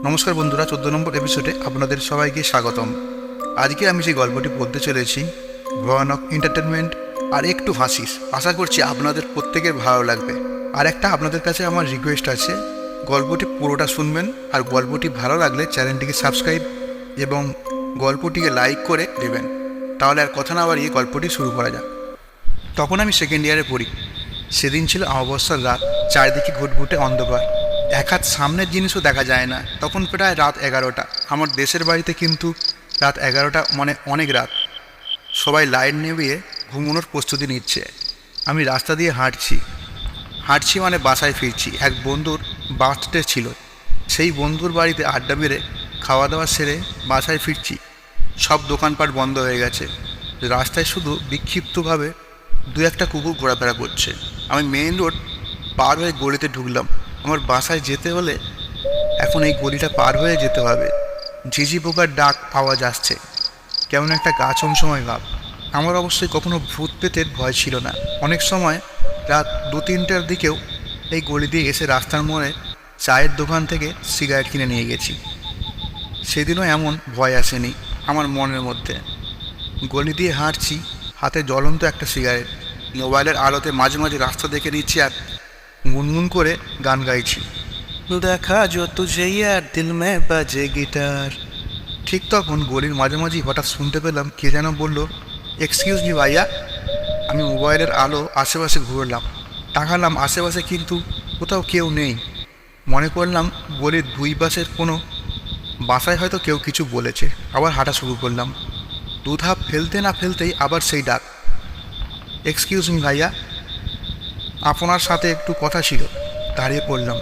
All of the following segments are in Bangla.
নমস্কার বন্ধুরা, 14 নম্বর এপিসোডে আপনাদের সবাইকে স্বাগতম। আজকে আমি যে গল্পটি বলতে চলেছি ভয়ানক এন্টারটেনমেন্ট আর একটু হাসিস। আশা করছি আপনাদের প্রত্যেকের ভালো লাগবে। আর একটা আপনাদের কাছে আমার রিকোয়েস্ট আছে, গল্পটি পুরোটা শুনবেন, আর গল্পটি ভালো লাগলে চ্যানেলটিকে সাবস্ক্রাইব এবং গল্পটিকে লাইক করে দেবেন। তাহলে আর কথা না বাড়িয়ে গল্পটি শুরু করা যাক। তখন আমি সেকেন্ড ইয়ারে পড়ি। সেদিন ছিল অমাবস্যার রাত। চারিদিকে ঘুটঘুটে অন্ধকার, এক হাত সামনের জিনিসও দেখা যায় না। তখন প্রায় রাত 11টা। আমার দেশের বাড়িতে কিন্তু রাত 11টা মানে অনেক রাত। সবাই লাইট নিভিয়ে ঘুমানোর প্রস্তুতি নিচ্ছে। আমি রাস্তা দিয়ে হাঁটছি হাঁটছি মানে বাসায় ফিরছি। এক বন্ধুর বার্থডে ছিল। সেই বন্ধুর বাড়িতে আড্ডা মেরে খাওয়া দাওয়া সেরে বাসায় ফিরছি। সব দোকানপাট বন্ধ হয়ে গেছে। রাস্তায় শুধু বিক্ষিপ্তভাবে দু একটা কুকুর ঘোরাফেরা করছে। আমি মেইন রোড পার হয়ে গলিতে ঢুকলাম। আমার বাসায় যেতে হলে এখন এই গলিটা পার হয়ে যেতে হবে। ঝিঝি পোকার ডাক আওয়াজ আসছে, কেমন একটা গা ছমছমায় ভাব। আমার অবশ্যই কখনো ভূত পেতের ভয় ছিল না। অনেক সময় রাত 2-3টার দিকেও এই গলি দিয়ে এসে রাস্তার মোড়ে চায়ের দোকান থেকে সিগারেট কিনে নিয়ে গেছি। সেদিনও এমন ভয় আসেনি আমার মনের মধ্যে। গলি দিয়ে হাঁটছি, হাতে জ্বলন্ত একটা সিগারেট। মোবাইলের আলোতে মাঝে মাঝে রাস্তা দেখে নিচ্ছি আর গুনগুন করে গান গাইছি। দেখা যো তুঝে ইয়ার দিল মে বাজে গিটার। ঠিক তখন গলির মাঝামাঝি হঠাৎ শুনতে পেলাম কে যেন বলল, এক্সকিউজ মি ভাইয়া। আমি মোবাইলের আলো আশেপাশে ঘুরলাম, তাকালাম আশেপাশে, কিন্তু কোথাও কেউ নেই। মনে করলাম গলির দুই পাশের কোনো বাসায় হয়তো কেউ কিছু বলেছে। আবার হাঁটা শুরু করলাম। দুধাপ ফেলতে না ফেলতেই আবার সেই ডাক, এক্সকিউজ মি ভাইয়া, আপনার সাথে একটু কথা ছিল। দাঁড়িয়ে পড়লাম।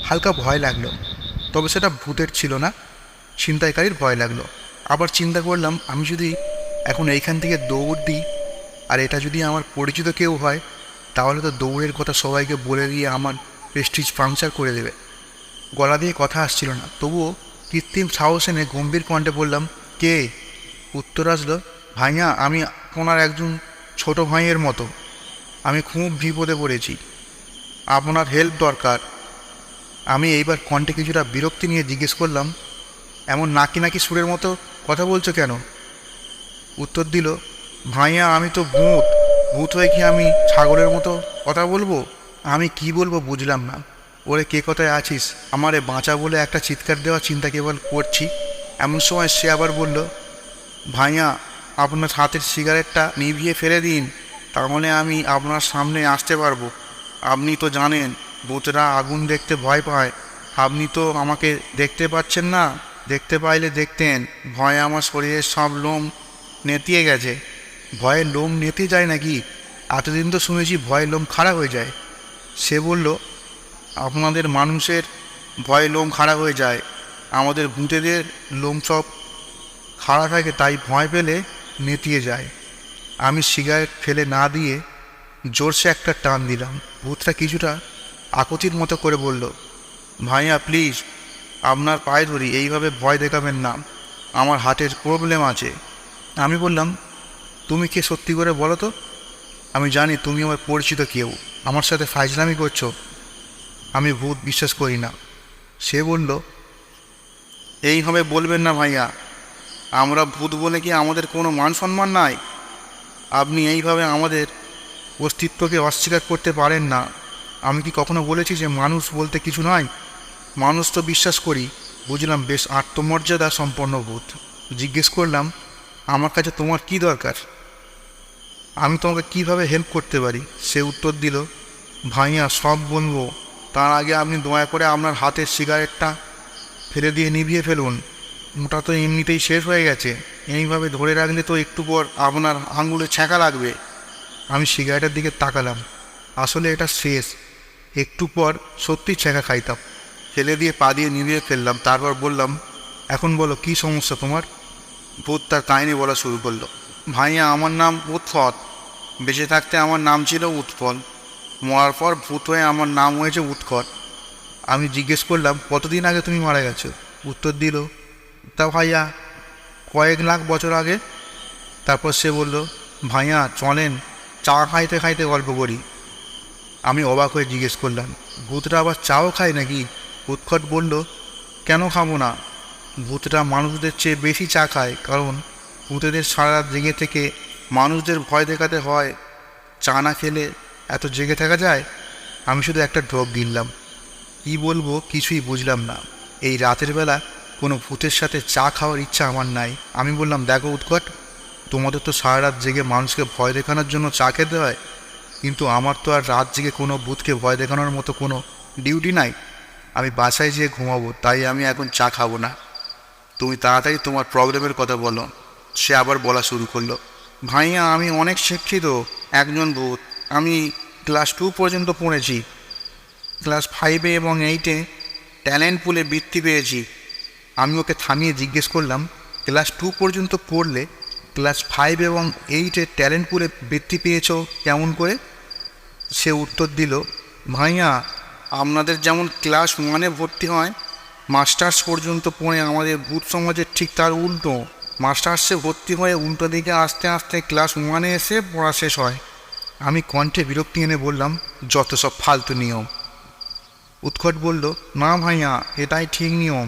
হালকা ভয় লাগলো, তবে সেটা ভূতের ছিল না, ছিনতাইকারীর ভয় লাগলো। আবার চিন্তা করলাম, আমি যদি এখন এইখান থেকে দৌড় দিই আর এটা যদি আমার পরিচিত কেউ হয়, তাহলে তো দৌড়ের কথা সবাইকে বলে দিয়ে আমার প্রেস্টিজ পাংচার করে দেবে। গলা দিয়ে কথা আসছিল না, তবুও কৃত্রিম সাহস এনে গম্ভীর কণ্ঠে বললাম, কে? উত্তর আসলো, ভাইয়া, আমি আপনার একজন ছোট ভাইয়ের মতো। আমি খুব বিপদে পড়েছি, আপনার হেল্প দরকার। আমি এইবার কণ্ঠে কিছুটা বিরক্তি নিয়ে জিজ্ঞেস করলাম, এমন নাকি নাকি সুরের মতো কথা বলছো কেন? উত্তর দিল, ভাইয়া, আমি তো ভূত। ভূত হয়ে কি আমি ছাগলের মতো কথা বলবো? আমি কি বলবো বুঝলাম না। ওরে, কে কোথায় আছিস? আমারে বাঁচা বলে একটা চিৎকার দেওয়া চিন্তা কেবল করছি। এমন সময় সে আবার বলল, ভাইয়া, আপনার হাতের সিগারেটটা নিভিয়ে ফেলে দিন, তাহলে আমি আপনার সামনে আসতে পারবো। আপনি তো জানেন ভূতরা আগুন দেখতে ভয় পায়। আপনি তো আমাকে দেখতে পাচ্ছেন না, দেখতে পাইলে দেখতেন। ভয়ে আমার শরীরের সব লোম নেতিয়ে গেছে। ভয়ে লোম নেতে যায় নাকি? এতদিন তো শুনেছি ভয়ে লোম খাড়া হয়ে যায়। সে বলল, আপনাদের মানুষের ভয়ে লোম খাড়া হয়ে যায়, আমাদের ভূতেদের লোম সব খাড়া থাকে, তাই ভয় পেলে নেতিয়ে যায়। আমি সিগারেট ফেলে না দিয়ে জোরসে একটা টান দিলাম। ভূতটা কিছুটা আকুতির মতো করে বলল, ভাইয়া প্লিজ, আপনার পায়ে ধরি, এইভাবে ভয় দেখাবেন না, আমার হার্টের প্রবলেম আছে। আমি বললাম, তুমি কে সত্যি করে বলো তো? আমি জানি তুমি আমার পরিচিত কেউ, আমার সাথে ফাইজলামি করছো। আমি ভূত বিশ্বাস করি না। সে বলল, এইভাবে বলবেন না ভাইয়া, আমরা ভূত বলে কি আমাদের কোনো মান সম্মান নাই? আপনি এইভাবে আমাদের অস্তিত্বকে অস্বীকার করতে পারেন না। আমি কি কখনো বলেছি যে মানুষ বলতে কিছু নয়? মানুষ তো বিশ্বাস করি। বুঝলাম বেশ আত্মমর্যাদা সম্পন্ন ভূত। জিজ্ঞেস করলাম, আমার কাছে তোমার কি দরকার? আমি তোমাকে কিভাবে হেল্প করতে পারি? সে উত্তর দিল, ভাইয়া, সব বলবো, তার আগে আপনি দয়া করে আপনার হাতের সিগারেটটা ফেলে দিয়ে নিভিয়ে ফেলুন। ওটা তো এমনিতেই শেষ হয়ে গেছে, এইভাবে ধরে রাখলে তো একটু পর আপনার আঙুলে ছ্যাঁকা লাগবে। আমি সিগারেটের দিকে তাকালাম। আসলে এটা শেষ। একটু পর সত্যি ছ্যাঁকা খাইতাম। ফেলে দিয়ে পা দিয়ে নিভিয়ে ফেললাম। তারপর বললাম, এখন বলো কী সমস্যা তোমার? ভূত তার কাহিনি বলা শুরু করলো। ভাইয়া, আমার নাম উৎফল। বেঁচে থাকতে আমার নাম ছিল উৎপল। মরার পর ভূত হয়ে আমার নাম হয়েছে উৎকট। আমি জিজ্ঞেস করলাম, কতদিন আগে তুমি মারা গেছো? উত্তর দিল, তা ভাইয়া, কয়েক লাখ বছর আগে। তারপর সে বলল, ভাইয়া চলেন চা খাইতে খাইতে গল্প করি। আমি অবাক হয়ে জিজ্ঞেস করলাম, ভূতরা আবার চাও খায় নাকি? উৎকট বলল, কেন খাবো না? ভূতেরা মানুষদের চেয়ে বেশি চা খায়, কারণ ভূতেদের সারা রাত জেগে থেকে মানুষদের ভয় দেখাতে হয়। চা না খেলে এত জেগে থাকা যায়? আমি শুধু একটা ঢোক গিললাম। কী বলবো কিছুই বুঝলাম না। এই রাতের বেলা কোনো ভূতের সাথে চা খাওয়ার ইচ্ছা আমার নাই। আমি বললাম, দেখো উৎকট, তোমাদের তো সারা রাত জেগে মানুষকে ভয় দেখানোর জন্য চা খেতে হয়, কিন্তু আমার তো আর রাত জেগে কোনো ভূতকে ভয় দেখানোর মতো কোনো ডিউটি নাই। আমি বাসায় যেয়ে ঘুমাবো, তাই আমি এখন চা খাবো না। তুমি তাড়াতাড়ি তোমার প্রবলেমের কথা বলো। সে আবার বলা শুরু করলো, ভাইয়া আমি অনেক শিক্ষিত একজন ভূত। আমি ক্লাস 2 পর্যন্ত পড়েছি। ক্লাস 5 এবং 8 ট্যালেন্ট পুলে বৃত্তি পেয়েছি। আমি ওকে থামিয়ে জিজ্ঞেস করলাম, ক্লাস 2 পর্যন্ত পড়লে ক্লাস 5 এবং 8 ট্যালেন্ট পুলে বৃত্তি পেয়েছ কেমন করে? সে উত্তর দিল, ভাইয়া আপনাদের যেমন ক্লাস 1 ভর্তি হয়, মাস্টার্স পর্যন্ত পড়ে আমাদের ভূত সমাজের ঠিক তার উল্টো। মাস্টার্সে ভর্তি হয়ে উল্টো দিকে আস্তে আস্তে ক্লাস 1 এসে পড়া শেষ হয়। আমি কণ্ঠে বিরক্তি এনে বললাম, যত সব ফালতু নিয়ম। উৎকট বলল, না ভাইয়া, এটাই ঠিক নিয়ম,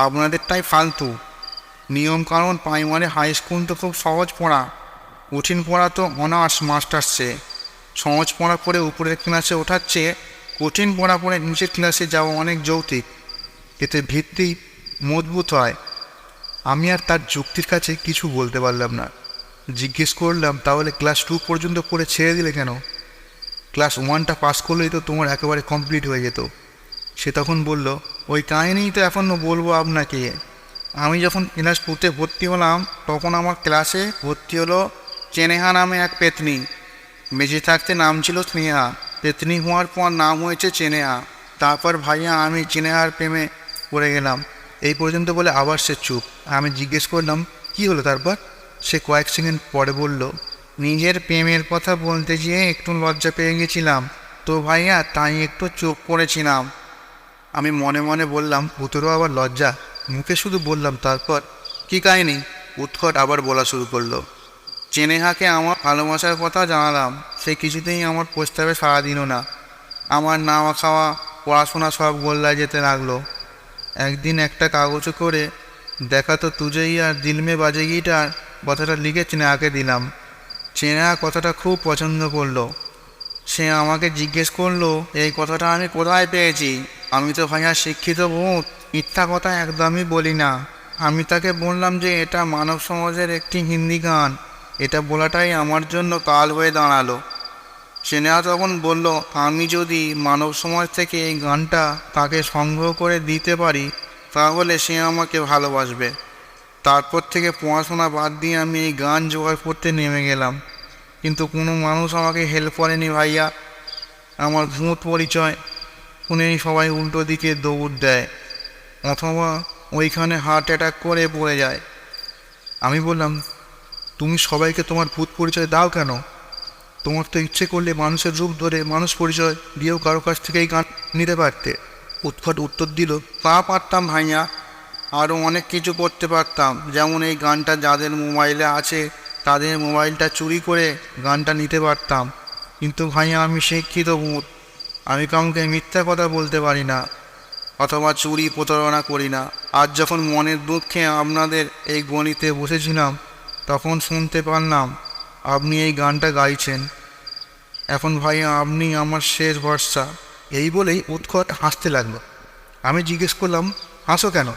আপনাদেরটাই ফালতু নিয়ম। কারণ প্রাইমারি হাই স্কুল তো খুব সহজ পড়া, কঠিন পড়া তো অনার্স মাস্টার্সে। সহজ পড়া পড়ে উপরের ক্লাসে ওঠার চেয়ে কঠিন পড়া পড়ে নিচের ক্লাসে যাওয়া অনেক যৌক্তিক, এতে ভিত্তি মজবুত হয়। আমি আর তার যুক্তির কাছে কিছু বলতে পারলাম না। জিজ্ঞেস করলাম, তাহলে ক্লাস 2 পর্যন্ত পড়ে ছেড়ে দিলে কেন? ক্লাস 1টা পাস করলেই তো তোমার একেবারে কমপ্লিট হয়ে যেত। সে তখন বলল, ওই কাহিনিই তো এখনও বলবো আপনাকে। আমি যখন ক্লাস 2তে ভর্তি হলাম, তখন আমার ক্লাসে ভর্তি হলো চেনেহা নামে এক পেতনি। বেঁচে থাকতে নাম ছিল স্নেহা, পেতনি হওয়ার পর নাম হয়েছে চেনেহা। তারপর ভাইয়া আমি চেনেহার প্রেমে পড়ে গেলাম। এই পর্যন্ত বলে আবার সে চুপ। আমি জিজ্ঞেস করলাম, কি হলো তারপর? সে কয়েক সেকেন্ড পরে বলল, নিজের প্রেমের কথা বলতে গিয়ে একটু লজ্জা পেয়ে গেছিলাম তো ভাইয়া, তাই একটু চুপ করেছিলাম। আমি মনে মনে বললাম, ভূতেরও আবার লজ্জা? মুখে শুধু বললাম, তারপর কী কাহিনি? উৎকট আবার বলা শুরু করলো। চেনেহাকে আমার ভালোবাসার কথা জানালাম, সে কিছুতেই আমার প্রস্তাবে সাড়া দিল না। আমার নাওয়া খাওয়া পড়াশোনা সব গোল্লায় যেতে লাগলো। একদিন একটা কাগজে করে দেখা তো তুজেই আর দিল মে বাজেগিটার কথাটা লিখে চেনেহাকে দিলাম। চেনেহা কথাটা খুব পছন্দ করলো। সে আমাকে জিজ্ঞেস করলো, এই কথাটা আমি কোথায় পেয়েছি? আমি তো ভাইয়া শিক্ষিত ভূত, মিথ্যা কথা একদমই বলি না। আমি তাকে বললাম যে এটা মানব সমাজের একটি হিন্দি গান। এটা বলাটাই আমার জন্য কাল হয়ে দাঁড়ালো। স্নেহা তখন বলল, আমি যদি মানব সমাজ থেকে এই গানটা তাকে সংগ্রহ করে দিতে পারি, তাহলে সে আমাকে ভালোবাসবে। তারপর থেকে পড়াশোনা বাদ দিয়ে আমি এই গান জোগাড় করতে নেমে গেলাম, কিন্তু কোনো মানুষ আমাকে হেল্প করেনি ভাইয়া। আমার ভূত পরিচয় শুনেই সবাই উল্টো দিকে দৌড় দেয়, অথবা ওইখানে হার্ট অ্যাটাক করে পড়ে যায়। আমি বললাম, তুমি সবাইকে তোমার ভূত পরিচয় দাও কেন? তোমার তো ইচ্ছে করলে মানুষের রূপ ধরে মানুষ পরিচয় দিয়েও কারো কাছ থেকে এই গান নিতে পারতে। উৎকট উত্তর দিল, তা পারতাম ভাইয়া, আরও অনেক কিছু করতে পারতাম। যেমন এই গানটা যাদের মোবাইলে আছে তাদের মোবাইলটা চুরি করে গানটা নিতে পারতাম। কিন্তু ভাইয়া আমি শিক্ষিত ভূত, আমি কাউকে মিথ্যা কথা বলতে পারি না, অথবা চুরি প্রতারণা করি না। আজ যখন মনের দুঃখে আপনাদের এই গণিতে বসেছিলাম, তখন শুনতে পারলাম আপনি এই গানটা গাইছেন। এখন ভাইয়া আপনি আমার শেষ ভরসা। এই বলেই উৎকট হাসতে লাগলো। আমি জিজ্ঞেস করলাম, হাসো কেন?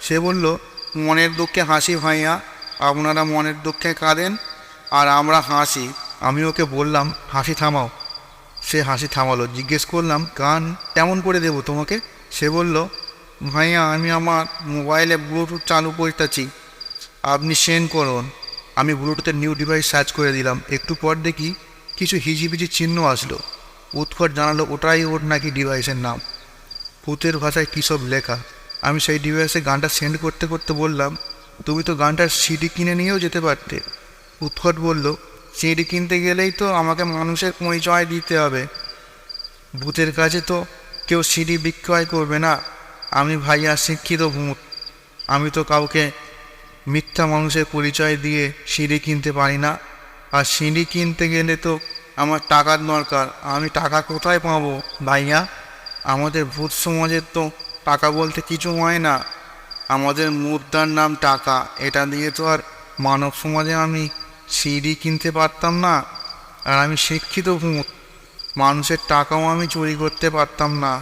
সে বলল, মনের দুঃখে হাসি ভাইয়া, আপনারা মনের দুঃখে কাঁদেন আর আমরা হাসি। আমি ওকে বললাম, হাসি থামাও। সে হাসি থামালো। জিজ্ঞেস করলাম, গান কেমন করে দেবো তোমাকে? সে বলল, ভাইয়া আমি আমার মোবাইলে ব্লুটুথ চালু করতেছি, আপনি সেন্ড করুন। আমি ব্লুটুথের নিউ ডিভাইস সার্চ করে দিলাম। একটু পর দেখি কিছু হিজিবিজি চিহ্ন আসলো। উৎকট জানালো ওটাই ওর নাকি ডিভাইসের নাম। ভূতের ভাষায় কী সব লেখা। আমি সেই ডিভাইসে গানটা সেন্ড করতে করতে বললাম, তুমি তো গানটার সিডি কিনে নিয়েও যেতে পারতে। উৎকট বলল, সিডি কিনতে গেলেই তো আমাকে মানুষের পরিচয় দিতে হবে, ভূতের কাছে তো কেউ সিডি বিক্রয় করবে না। আমি ভাইয়া শিক্ষিত ভূত, আমি তো কাউকে মিথ্যা মানুষের পরিচয় দিয়ে সিডি কিনতে পারি না। আর সিডি কিনতে গেলে তো আমার টাকার দরকার, আমি টাকা কোথায় পাবো ভাইয়া? আমাদের ভূত সমাজের তো টাকা বলতে কিছু হয় না, আমাদের মুদ্রার নাম টাকা, এটা দিয়ে তো আর মানব সমাজে আমি সিঁড়ি কিনতে পারতাম না। আর আমি শিক্ষিত ভূত, মানুষের টাকাও আমি চুরি করতে পারতাম না।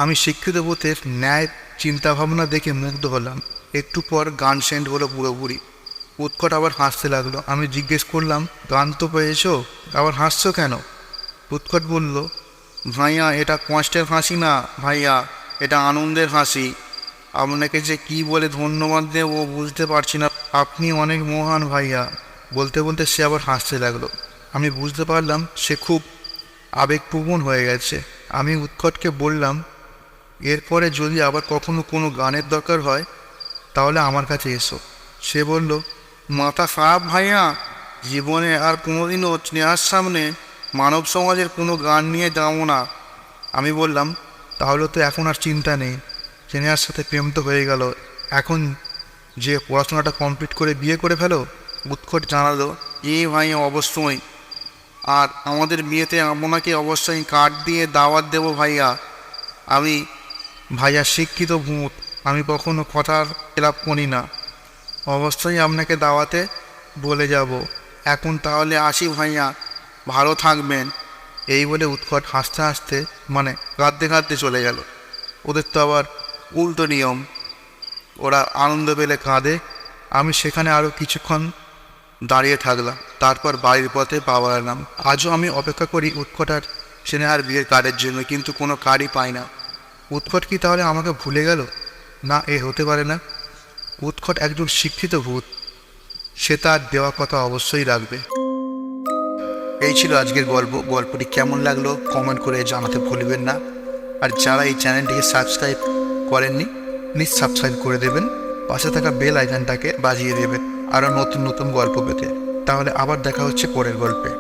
আমি শিক্ষিত ভূতের ন্যায় চিন্তাভাবনা দেখে মুগ্ধ হলাম। একটু পর গান সেন্ড হলো পুরোপুরি। উৎকট আবার হাসতে লাগলো। আমি জিজ্ঞেস করলাম, গান তো পেয়েছো, আবার হাসছো কেন? উৎকট বলল, ভাইয়া এটা কষ্টের হাসি না ভাইয়া, এটা আনন্দের হাসি। আপনাকে যে কি বলে ধন্যবাদ দেব বুঝতে পারছি না, আপনি অনেক মহান ভাইয়া। বলতে বলতে সে আবার হাসতে লাগলো। আমি বুঝতে পারলাম সে খুব আবেগপ্রবণ হয়ে গেছে। আমি উৎকটকে বললাম, এরপরে যদি আবার কখনো কোনো গানের দরকার হয় তাহলে আমার কাছে এসো। সে বলল, মাথা খারাপ ভাইয়া, জীবনে আর কোনোদিনও স্নেহার সামনে মানব সমাজের কোনো গান নিয়ে যাবো না। আমি বললাম, তাহলে তো এখন আর চিন্তা নেই, স্নেহার সাথে প্রেম তো হয়ে গেল, এখন যে পড়াশোনাটা কমপ্লিট করে বিয়ে করে ফেলো। উৎকট জানালো, ভাইয়া অবশ্যই, আর আমাদের বিয়েতে আপনাকে অবশ্যই কার্ড দিয়ে দাওয়াত দেবো ভাইয়া। আমি ভাইয়া শিক্ষিত ভূত, আমি কখনো কথার খেলাপ করি না, অবশ্যই আপনাকে দাওয়াতে বলে যাব। এখন তাহলে আসি ভাইয়া, ভালো থাকবেন। এই বলে উৎকট হাসতে হাসতে কাঁদতে কাঁদতে চলে গেল। ওদের তো আবার উল্টো নিয়ম, ওরা আনন্দ পেলে কাঁদে। আমি সেখানে আরও কিছুক্ষণ দাঁড়িয়ে থাকলাম, তারপর বাড়ির পথে পা বাড়ালাম। আজও আমি অপেক্ষা করি উৎকট আর স্নেহার বিয়ের কার্ডের জন্য, কিন্তু কোনো কার্ডই পাই না। উৎকট কি তাহলে আমাকে ভুলে গেল? না, এ হতে পারে না। উৎকট একজন শিক্ষিত ভূত, সে তার দেওয়া কথা অবশ্যই রাখবে। এই ছিল আজকের গল্প। গল্পটি কেমন লাগলো কমেন্ট করে জানাতে ভুলবেন না। আর যারা এই চ্যানেলটিকে সাবস্ক্রাইব করেননি, প্লিজ সাবস্ক্রাইব করে দেবেন, পাশে থাকা বেল আইকনটাকে বাজিয়ে দেবেন আরও নতুন নতুন গল্প পেতে। তাহলে আবার দেখা হচ্ছে পরের গল্পে।